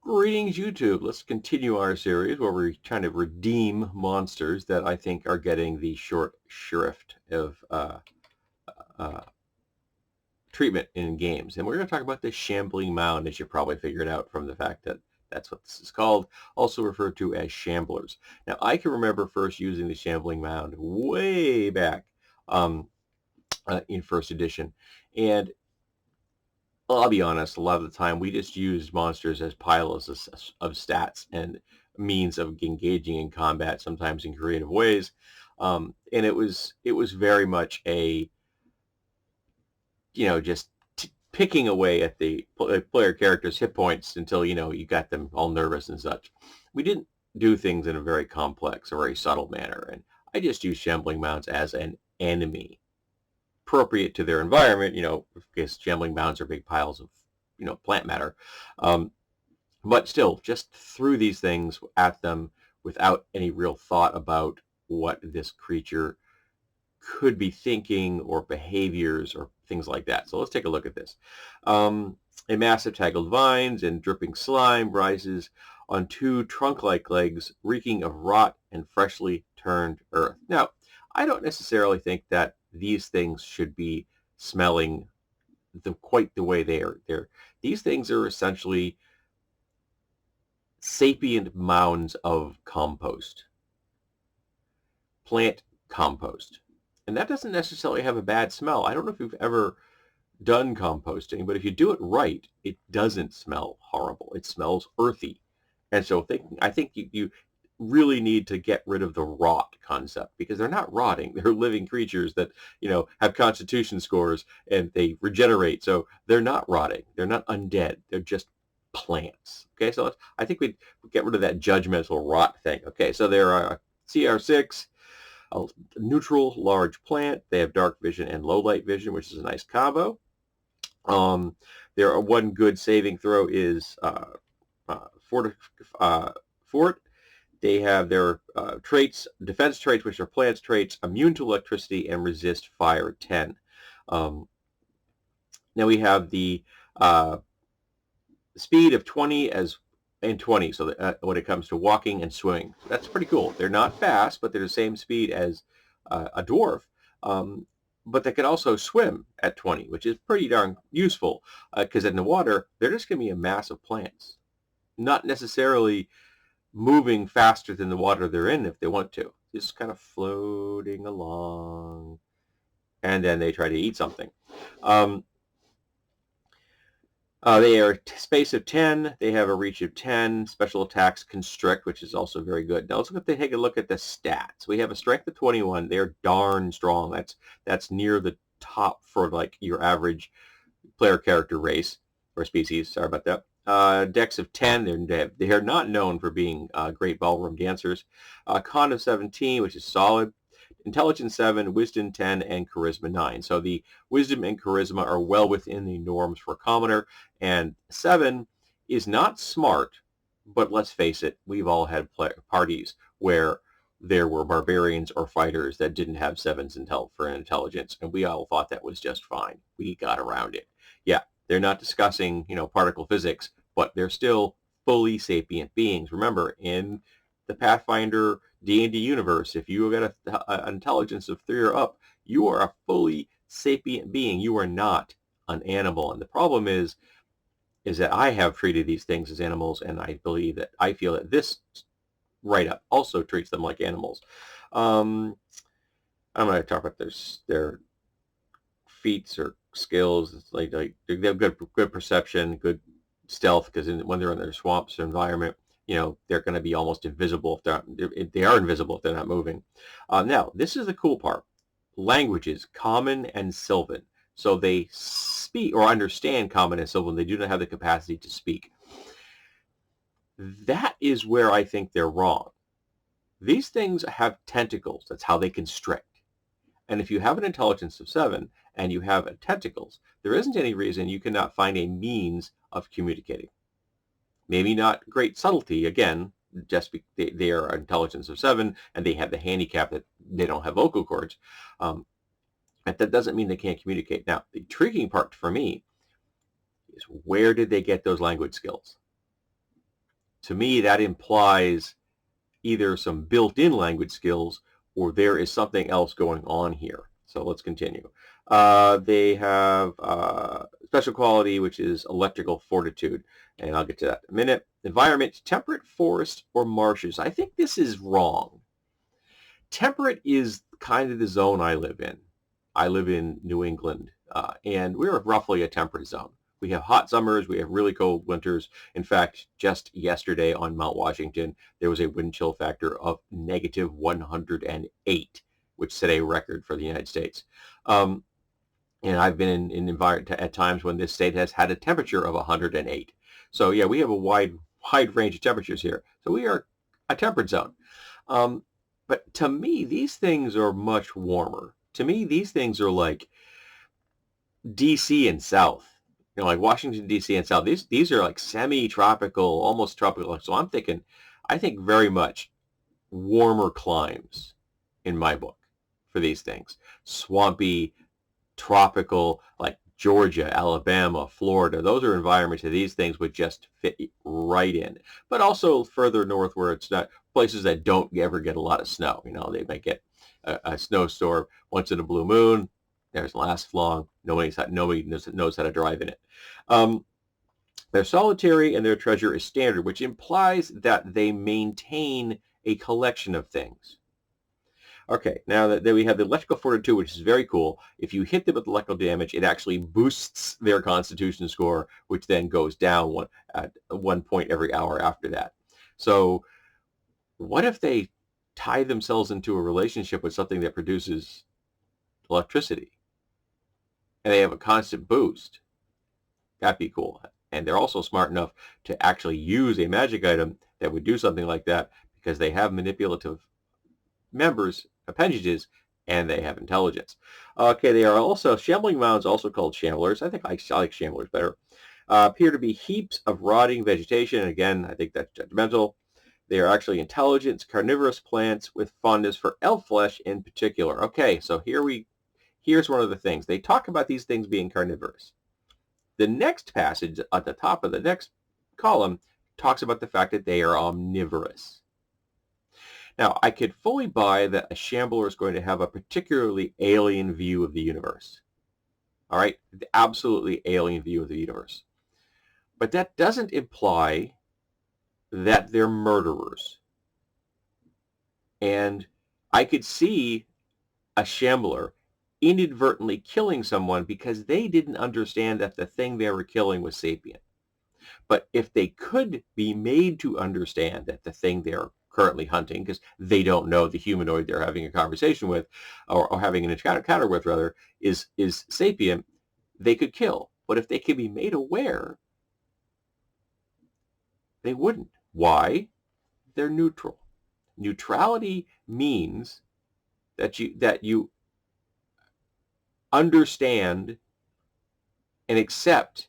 Greetings, YouTube. Let's continue our series where we're trying to redeem monsters that I think are getting the short shrift of uh, treatment in games. And we're going to talk about the Shambling Mound, as you probably figured out from the fact that that's what this is called, also referred to as Shamblers. Now, I can remember first using the Shambling Mound way back um, in first edition. And I'll be honest, a lot of the time we just used monsters as piles of stats and means of engaging in combat, sometimes in creative ways. And it was very much a, just picking away at the player character's hit points until, you got them all nervous and such. We didn't do things in a very complex or very subtle manner. And I just used shambling mounds as an enemy appropriate to their environment, because shambling mounds are big piles of, plant matter. Um, but still, just threw these things at them without any real thought about what this creature could be thinking or behaviors or things like that. So let's take a look at this. A mass of tangled vines and dripping slime rises on two trunk-like legs, reeking of rot and freshly turned earth. Now, I don't necessarily think that these things should be smelling quite the way they are. These things are essentially sapient mounds of compost, plant compost. And that doesn't necessarily have a bad smell. I don't know if you've ever done composting, but if you do it right, it doesn't smell horrible. It smells earthy. And so I think you really need to get rid of the rot concept, because they're not rotting. They're living creatures that, have constitution scores and they regenerate. So they're not rotting. They're not undead. They're just plants. Okay, so I think we get rid of that judgmental rot thing. Okay, so they're CR6, a neutral large plant. They have dark vision and low light vision, which is a nice combo. One good saving throw is Fort. They have their traits, defense traits, which are plants traits, immune to electricity and resist fire 10. Now we have the speed of 20 and 20, so when it comes to walking and swimming. So that's pretty cool. They're not fast, but they're the same speed as a dwarf. But they can also swim at 20, which is pretty darn useful, because in the water, they're just going to be a mass of plants, not necessarily moving faster than the water they're in if they want to. Just kind of floating along, and then they try to eat something. They are space of 10. They have a reach of 10. Special attacks constrict, which is also very good. Now let's take a look at the stats. We have a strength of 21. They're darn strong. That's near the top for like your average player character race or species. Sorry about that. Dex of 10. They're not known for being great ballroom dancers. Con of 17, which is solid. Intelligence 7, Wisdom 10, and Charisma 9. So the Wisdom and Charisma are well within the norms for a commoner. And 7 is not smart, but let's face it, we've all had parties where there were barbarians or fighters that didn't have 7s for intelligence, and we all thought that was just fine. We got around it. Yeah, they're not discussing, particle physics, but they're still fully sapient beings. Remember, in the Pathfinder D&D universe, if you got an intelligence of 3 or up, you are a fully sapient being. You are not an animal. And the problem is that I have treated these things as animals, and I feel that this write-up also treats them like animals. I'm going to talk about their feats or skills. It's like they have good perception, good stealth, because when they're in their swamps or environment, they're going to be almost invisible if they are invisible if they're not moving. Now, this is the cool part. Languages, Common and Sylvan. So they speak or understand Common and Sylvan. They do not have the capacity to speak. That is where I think they're wrong. These things have tentacles. That's how they constrict. And if you have an intelligence of 7 and you have tentacles, there isn't any reason you cannot find a means of communicating. Maybe not great subtlety, again, just they are intelligence of 7 and they have the handicap that they don't have vocal cords. But that doesn't mean they can't communicate. Now, the intriguing part for me is, where did they get those language skills? To me, that implies either some built-in language skills or there is something else going on here. So let's continue. They have special quality, which is electrical fortitude, and I'll get to that in a minute. Environment, temperate forest or marshes. I think this is wrong. Temperate is kind of the zone I live in. I live in New England, and we're roughly a temperate zone. We have hot summers, we have really cold winters. In fact, just yesterday on Mount Washington, there was a wind chill factor of negative 108, which set a record for the United States. And I've been in environment at times when this state has had a temperature of 108. So yeah, we have a wide range of temperatures here. So we are a temperate zone. But to me, these things are much warmer. To me, these things are like DC and South. You know, like Washington, D.C. and South. These are like semi-tropical, almost tropical. So I think very much warmer climes in my book for these things. Swampy, tropical, like Georgia, Alabama, Florida. Those are environments that these things would just fit right in. But also further north where it's not places that don't ever get a lot of snow. You know, they might get a snowstorm once in a blue moon. There's last long. Nobody knows how to drive in it. They're solitary and their treasure is standard, which implies that they maintain a collection of things. Okay, now that we have the electrical fortitude, which is very cool. If you hit them with electrical damage, it actually boosts their constitution score, which then goes down at 1 point every hour after that. So what if they tie themselves into a relationship with something that produces electricity? And they have a constant boost. That'd be cool. And they're also smart enough to actually use a magic item that would do something like that because they have manipulative appendages, and they have intelligence. Okay, they are also shambling mounds, also called shamblers. I think I like shamblers better. Appear to be heaps of rotting vegetation. Again, I think that's judgmental. They are actually intelligent, carnivorous plants with fondness for elf flesh in particular. Okay, so here's one of the things. They talk about these things being carnivorous. The next passage at the top of the next column talks about the fact that they are omnivorous. Now, I could fully buy that a shambler is going to have a particularly alien view of the universe. All right, the absolutely alien view of the universe. But that doesn't imply that they're murderers. And I could see a shambler inadvertently killing someone because they didn't understand that the thing they were killing was sapient. But if they could be made to understand that the thing they're currently hunting, because they don't know the humanoid they're having a conversation with, or having an encounter with, rather, is sapient, they could kill. But if they could be made aware, they wouldn't. Why? They're neutral. Neutrality means that you understand and accept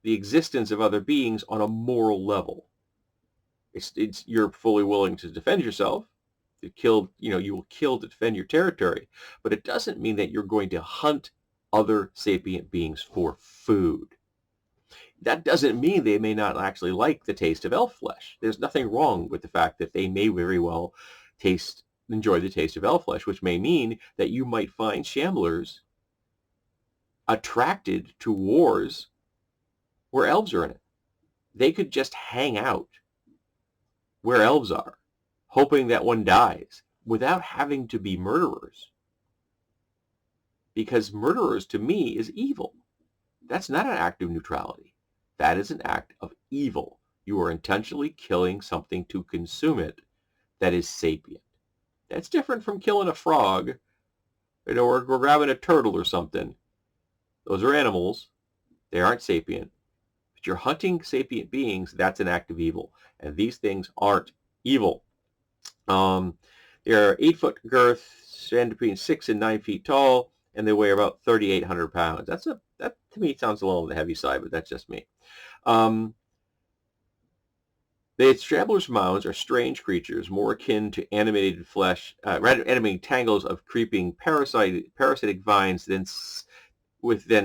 the existence of other beings on a moral level. You're fully willing to defend yourself, to kill, you will kill to defend your territory, but it doesn't mean that you're going to hunt other sapient beings for food. That doesn't mean they may not actually like the taste of elf flesh. There's nothing wrong with the fact that they may very well enjoy the taste of elf flesh, which may mean that you might find shamblers attracted to wars where elves are in it. They could just hang out where elves are, hoping that one dies without having to be murderers. Because murderers, to me, is evil. That's not an act of neutrality. That is an act of evil. You are intentionally killing something to consume it that is sapient. That's different from killing a frog, or grabbing a turtle or something. Those are animals. They aren't sapient. But you're hunting sapient beings, that's an act of evil. And these things aren't evil. They're 8-foot girth, stand between 6 and 9 feet tall, and they weigh about 3,800 pounds. That to me sounds a little on the heavy side, but that's just me. The Shamblers' mounds are strange creatures, more akin to animated animating tangles of creeping parasitic vines than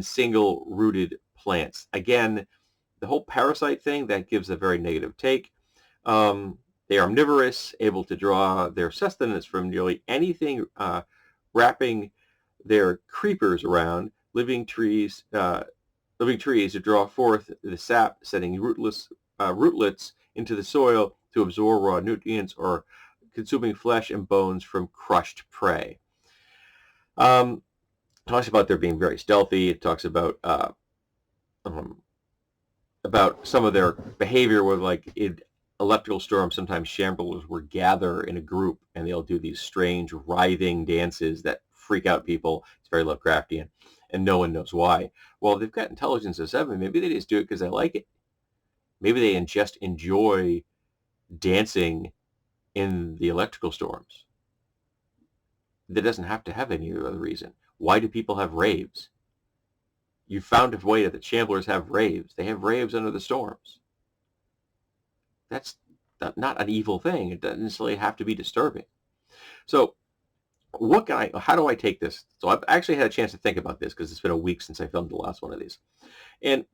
single-rooted plants. Again, the whole parasite thing, that gives a very negative take. They are omnivorous, able to draw their sustenance from nearly anything, wrapping their creepers around living trees to draw forth the sap, sending rootlets into the soil to absorb raw nutrients or consuming flesh and bones from crushed prey. It talks about their being very stealthy. It talks um, about some of their behavior with like in electrical storms. Sometimes shamblers will gather in a group and they'll do these strange writhing dances that freak out people. It's very Lovecraftian, and no one knows why. Well, they've got intelligence of 7. Maybe they just do it because they like it. Maybe they just enjoy dancing in the electrical storms. That doesn't have to have any other reason. Why do people have raves? You found a way that the Shamblers have raves. They have raves under the storms. That's not an evil thing. It doesn't necessarily have to be disturbing. So how do I take this? So I've actually had a chance to think about this because it's been a week since I filmed the last one of these. And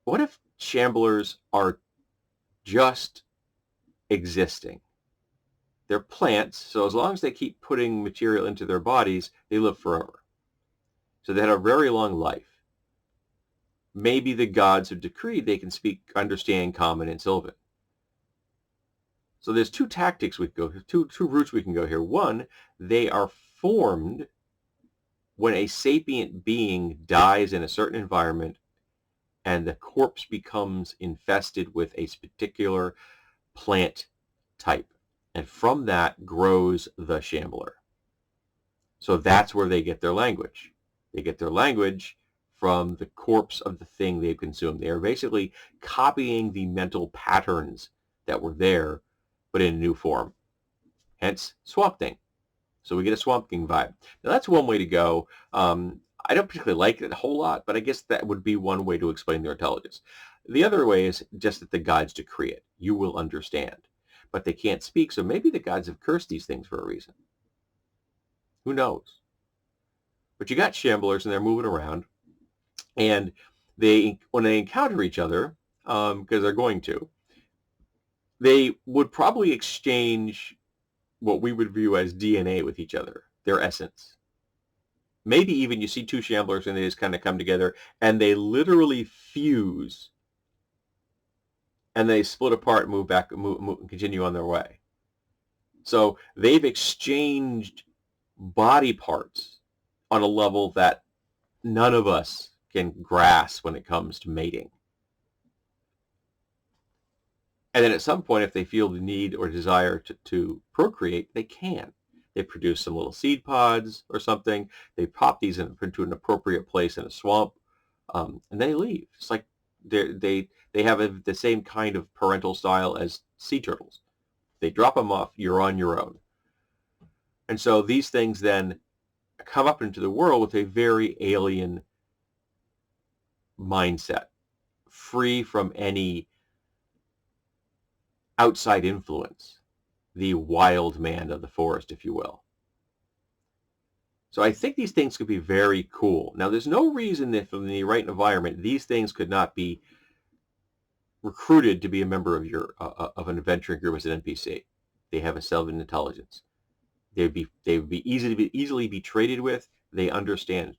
what if Shamblers are just existing? They're plants, so as long as they keep putting material into their bodies, they live forever. So they had a very long life. Maybe the gods have decreed they can understand Common and Sylvan. So there's two tactics we can go, two routes we can go here. One, they are formed when a sapient being dies in a certain environment and the corpse becomes infested with a particular plant type. And from that grows the Shambler. So that's where they get their language. They get their language from the corpse of the thing they've consumed. They are basically copying the mental patterns that were there, but in a new form. Hence, Swamp Thing. So we get a Swamp Thing vibe. Now that's one way to go. I don't particularly like it a whole lot, but I guess that would be one way to explain their intelligence. The other way is just that the gods decree it. You will understand. But they can't speak, so maybe the gods have cursed these things for a reason. Who knows? But you got Shamblers, and they're moving around, and when they encounter each other, because they're going to, they would probably exchange what we would view as DNA with each other, their essence. Maybe even you see two Shamblers and they just kind of come together and they literally fuse and they split apart, move back, and continue on their way. So they've exchanged body parts on a level that none of us can grasp when it comes to mating. And then at some point, if they feel the need or desire to procreate, they can. They produce some little seed pods or something. They pop these into an appropriate place in a swamp, and they leave. It's like they have the same kind of parental style as sea turtles. They drop them off. You're on your own. And so these things then come up into the world with a very alien mindset, free from any outside influence, the wild man of the forest, if you will. So I think these things could be very cool. Now, there's no reason that from the right environment, these things could not be recruited to be a member of of an adventuring group as an NPC. They have a Sylvan intelligence. They would be easily be traded with. They understand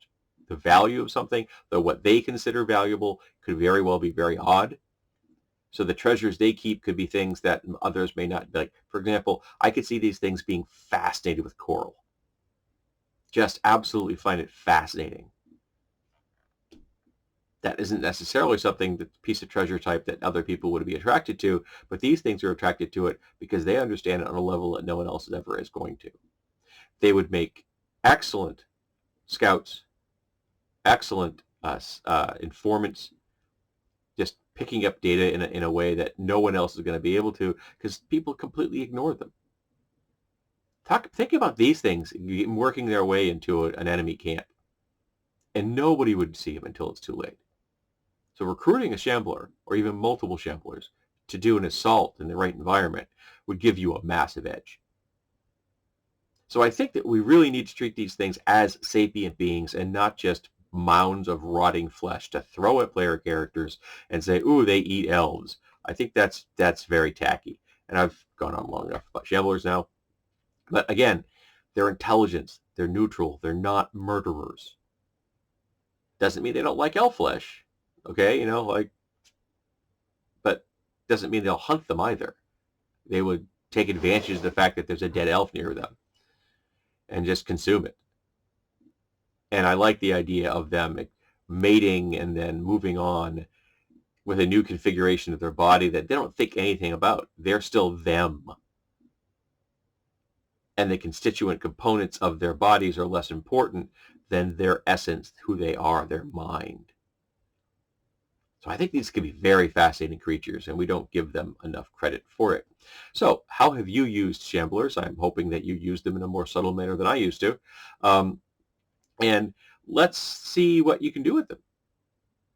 the value of something, though what they consider valuable could very well be very odd. So the treasures they keep could be things that others may not like. For example, I could see these things being fascinated with coral. Just absolutely find it fascinating. That isn't necessarily something, the piece of treasure type that other people would be attracted to, but these things are attracted to it because they understand it on a level that no one else ever is going to. They would make excellent scouts, excellent informants, just picking up data in a way that no one else is going to be able to because people completely ignore them. Think about these things working their way into an enemy camp, and nobody would see them until it's too late. So recruiting a Shambler, or even multiple Shamblers, to do an assault in the right environment would give you a massive edge. So I think that we really need to treat these things as sapient beings and not just mounds of rotting flesh to throw at player characters and say, ooh, they eat elves. I think that's very tacky. And I've gone on long enough about Shamblers now. But again, they're intelligent, they're neutral, they're not murderers. Doesn't mean they don't like elf flesh, okay? But doesn't mean they'll hunt them either. They would take advantage of the fact that there's a dead elf near them and just consume it. And I like the idea of them mating and then moving on with a new configuration of their body that they don't think anything about. They're still them. And the constituent components of their bodies are less important than their essence, who they are, their mind. So I think these can be very fascinating creatures, and we don't give them enough credit for it. So how have you used Shamblers? I'm hoping that you use them in a more subtle manner than I used to. And let's see what you can do with them.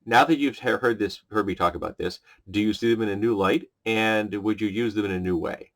Now that you've heard me talk about this, do you see them in a new light, and would you use them in a new way?